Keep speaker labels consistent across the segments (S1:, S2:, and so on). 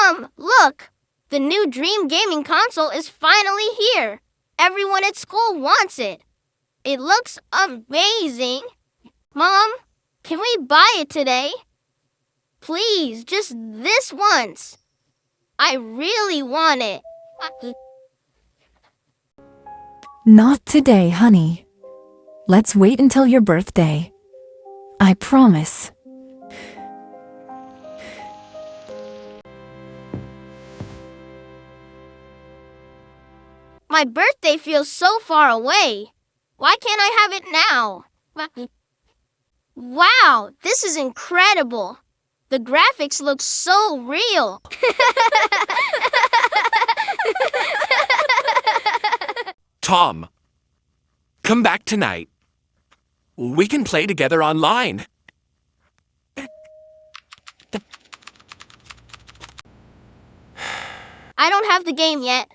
S1: Mom, look! The new Dream Gaming console is finally here. Everyone at school wants it. It looks amazing. Mom, can we buy it today? Please, just this once. I really want it.
S2: Not today, honey. Let's wait until your birthday. I promise.
S1: My birthday feels so far away. Why can't I have it now? Wow, this is incredible. The graphics look so real.
S3: Tom, come back tonight. We can play together online.
S1: I don't have the game yet.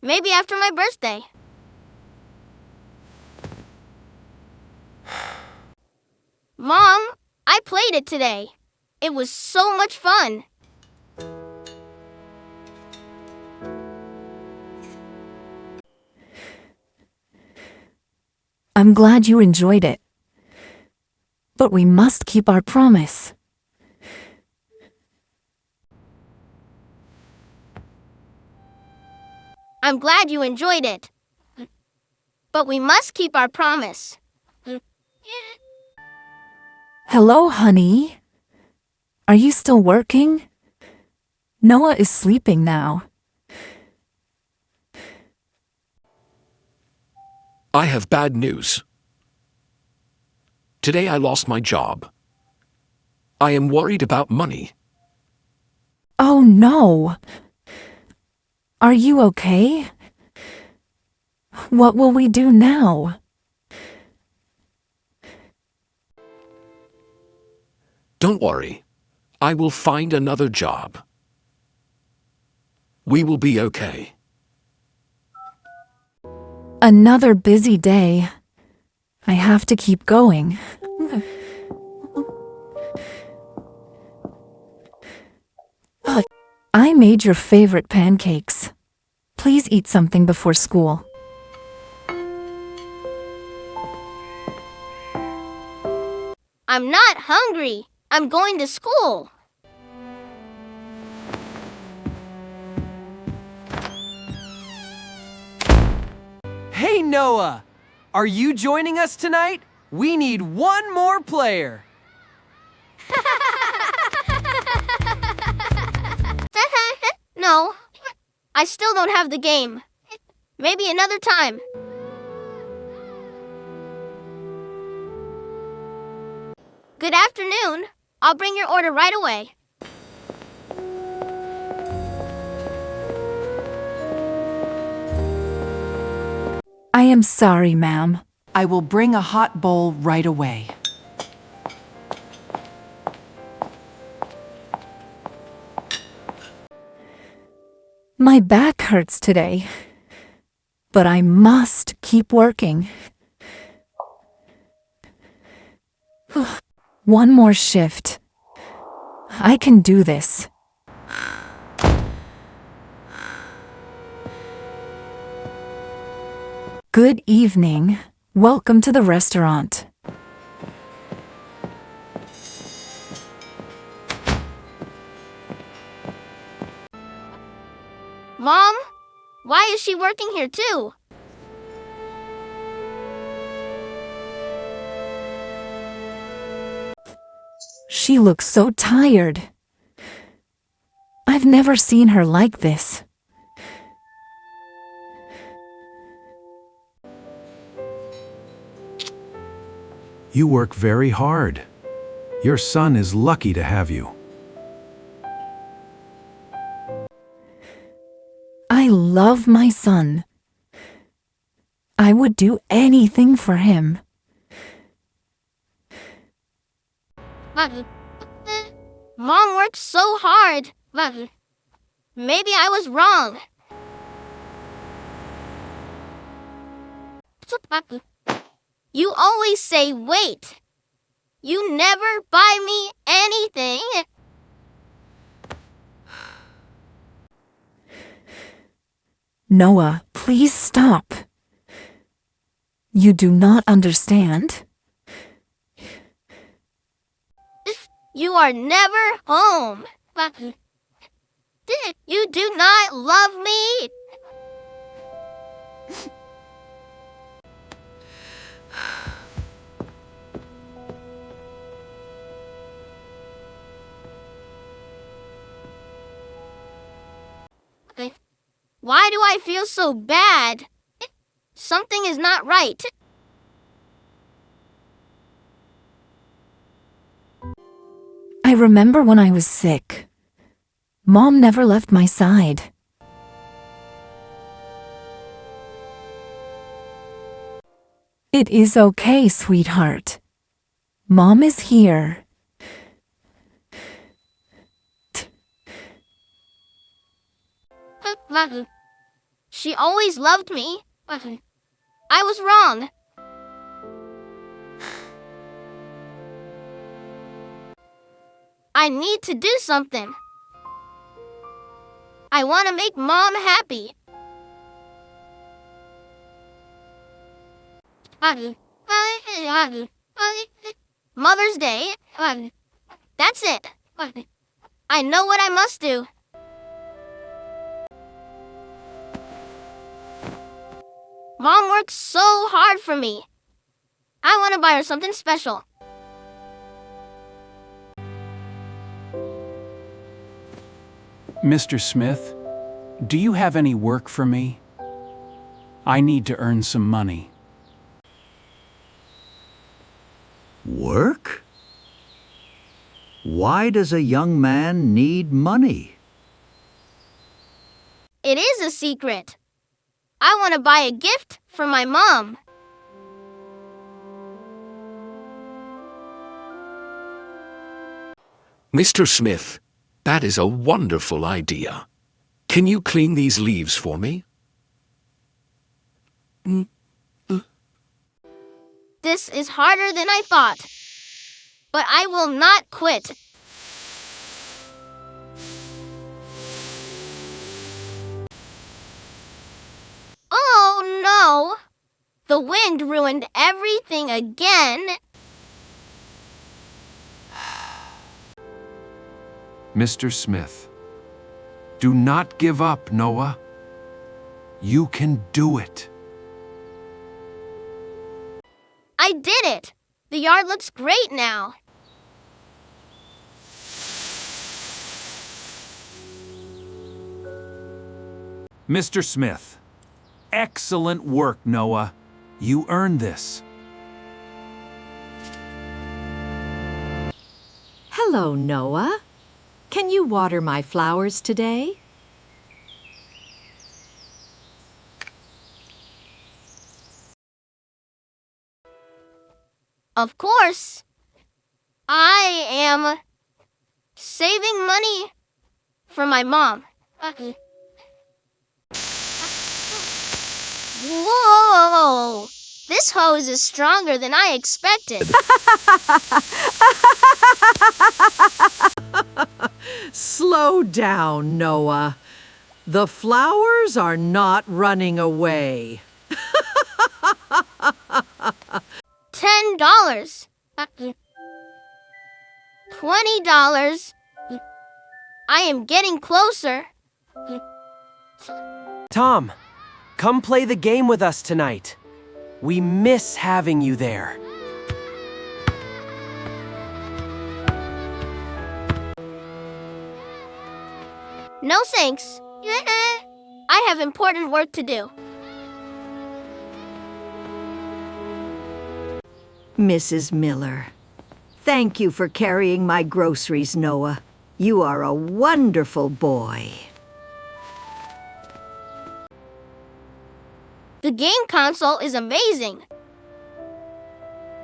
S1: Maybe after my birthday. Mom, I played it today. It was so much fun.
S2: I'm glad you enjoyed it. But we must keep our promise.
S1: I'm glad you enjoyed it. But we must keep our promise.
S2: Hello, honey. Are you still working? Noah is sleeping now.
S3: I have bad news. Today I lost my job. I am worried about money.
S2: Oh no. Are you okay? What will we do now?
S3: Don't worry. I will find another job. We will be okay.
S2: Another busy day. I have to keep going. I made your favorite pancakes. Please eat something before school.
S1: I'm not hungry. I'm going to school.
S4: Hey, Noah! Are you joining us tonight? We need one more player.
S1: No, I still don't have the game. Maybe another time. Good afternoon. I'll bring your order right away.
S2: I am sorry, ma'am.
S4: I will bring a hot bowl right away.
S2: My back hurts today, but I must keep working. One more shift. I can do this. Good evening. Welcome to the restaurant.
S1: Mom, why is she working here too?
S2: She looks so tired. I've never seen her like this.
S5: You work very hard. Your son is lucky to have you.
S2: I love my son. I would do anything for him.
S1: Mom worked so hard. Maybe I was wrong. You always say wait. You never buy me anything.
S2: Noah, please stop. You do not understand?
S1: You are never home. You do not love me. Why do I feel so bad? Something is not right.
S2: I remember when I was sick. Mom never left my side. It is okay, sweetheart. Mom is here.
S1: She always loved me. I was wrong. I need to do something. I want to make Mom happy. Mother's Day. That's it. I know what I must do. Mom works so hard for me. I want to buy her something special.
S6: Mr. Smith, do you have any work for me? I need to earn some money.
S7: Work? Why does a young man need money?
S1: It is a secret. I want to buy a gift for my mom.
S3: Mr. Smith, that is a wonderful idea. Can you clean these leaves for me?
S1: This is harder than I thought. But I will not quit. Oh no! The wind ruined everything again.
S5: Mr. Smith, do not give up, Noah. You can do it.
S1: I did it! The yard looks great now.
S6: Mr. Smith, excellent work, Noah. You earned this.
S8: Hello, Noah. Can you water my flowers today?
S1: Of course. I am saving money for my mom. Whoa! This hose is stronger than I expected.
S8: Slow down, Noah. The flowers are not running away.
S1: $10. $20. I am getting closer.
S4: Tom, come play the game with us tonight. We miss having you there.
S1: No thanks. I have important work to do.
S9: Mrs. Miller, thank you for carrying my groceries, Noah. You are a wonderful boy.
S1: The game console is amazing.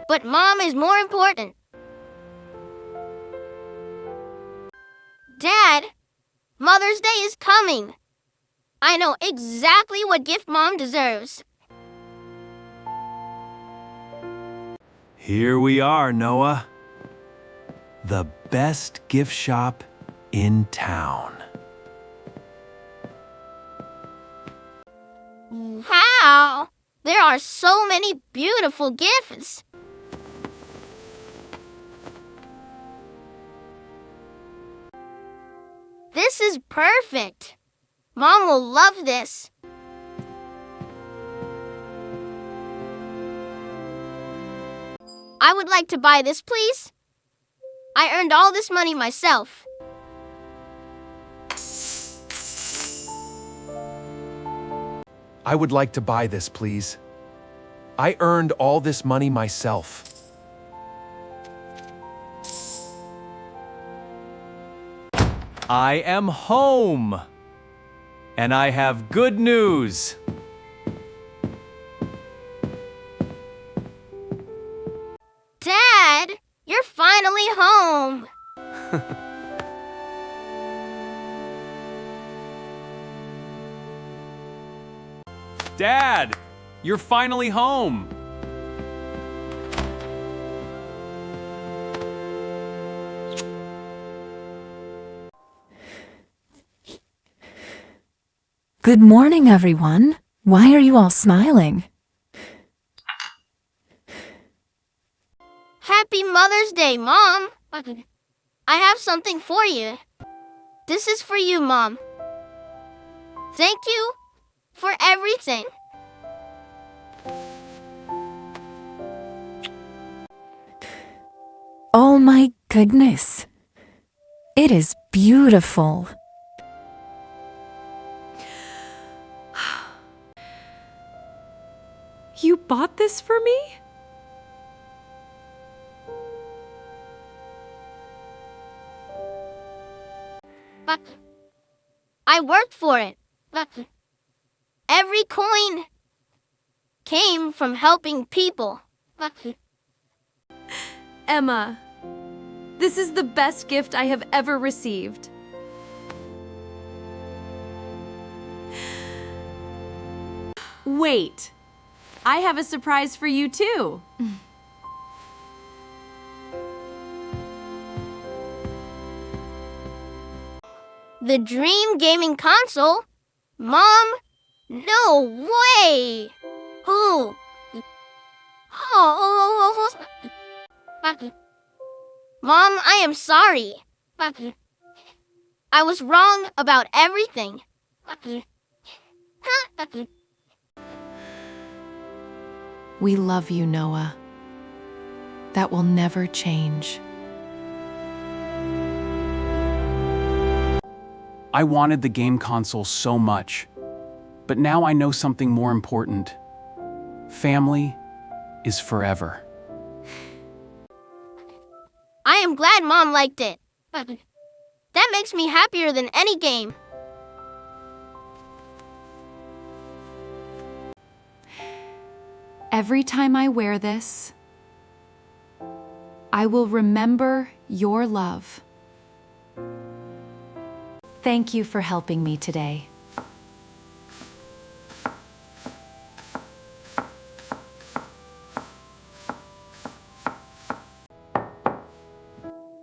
S1: But Mom is more important. Dad, Mother's Day is coming. I know exactly what gift Mom deserves.
S6: Here we are, Noah. The best gift shop in town.
S1: Wow! There are so many beautiful gifts. This is perfect. Mom will love this. I would like to buy this, please. I earned all this money myself.
S5: I would like to buy this, please. I earned all this money myself.
S4: I am home. And I have good news.
S1: Dad, you're finally home.
S6: Dad, you're finally home.
S2: Good morning, everyone. Why are you all smiling?
S1: Happy Mother's Day, Mom. I have something for you. This is for you, Mom. Thank you for everything.
S2: Oh my goodness. It is beautiful.
S8: You bought this for me?
S1: But I worked for it. But every coin came from helping people. But
S8: Emma, this is the best gift I have ever received. Wait, I have a surprise for you too.
S1: the Dream Gaming Console? Mom? No way! Who? Oh. Mom, I am sorry. I was wrong about everything.
S8: We love you, Noah. That will never change.
S6: I wanted the game console so much, but now I know something more important. Family is forever.
S1: I am glad Mom liked it. That makes me happier than any game.
S8: Every time I wear this, I will remember your love. Thank you for helping me today.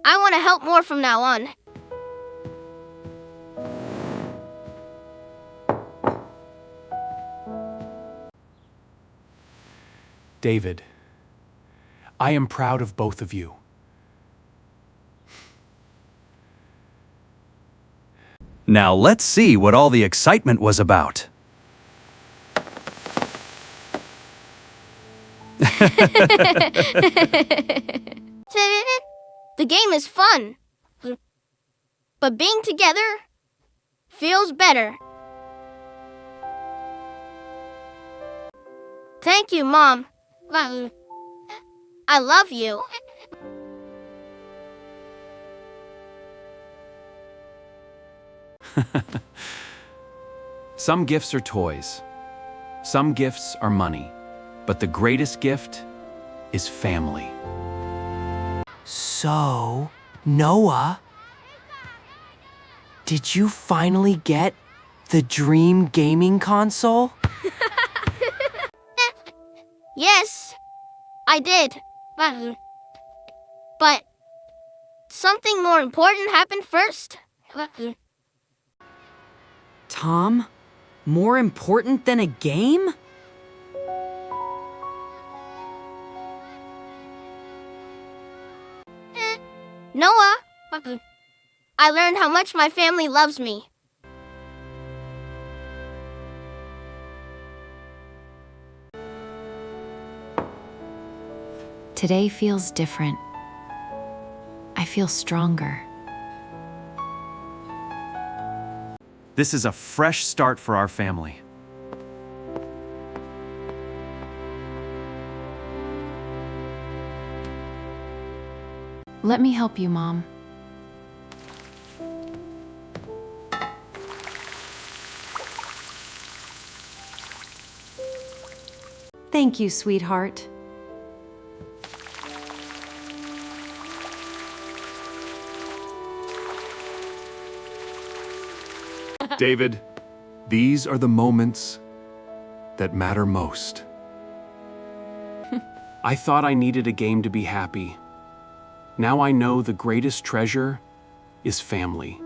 S1: I want to help more from now on.
S6: David, I am proud of both of you.
S10: Now let's see what all the excitement was about.
S1: The game is fun, but being together feels better. Thank you, Mom. I love you.
S6: Some gifts are toys. Some gifts are money. But the greatest gift is family.
S4: So, Noah, did you finally get the Dream Gaming Console?
S1: Yes, I did. But something more important happened first.
S4: Tom, more important than a game?
S1: Noah, I learned how much my family loves me.
S11: Today feels different. I feel stronger.
S10: This is a fresh start for our family.
S11: Let me help you, Mom.
S8: Thank you, sweetheart.
S5: David, these are the moments that matter most.
S6: I thought I needed a game to be happy. Now I know the greatest treasure is family.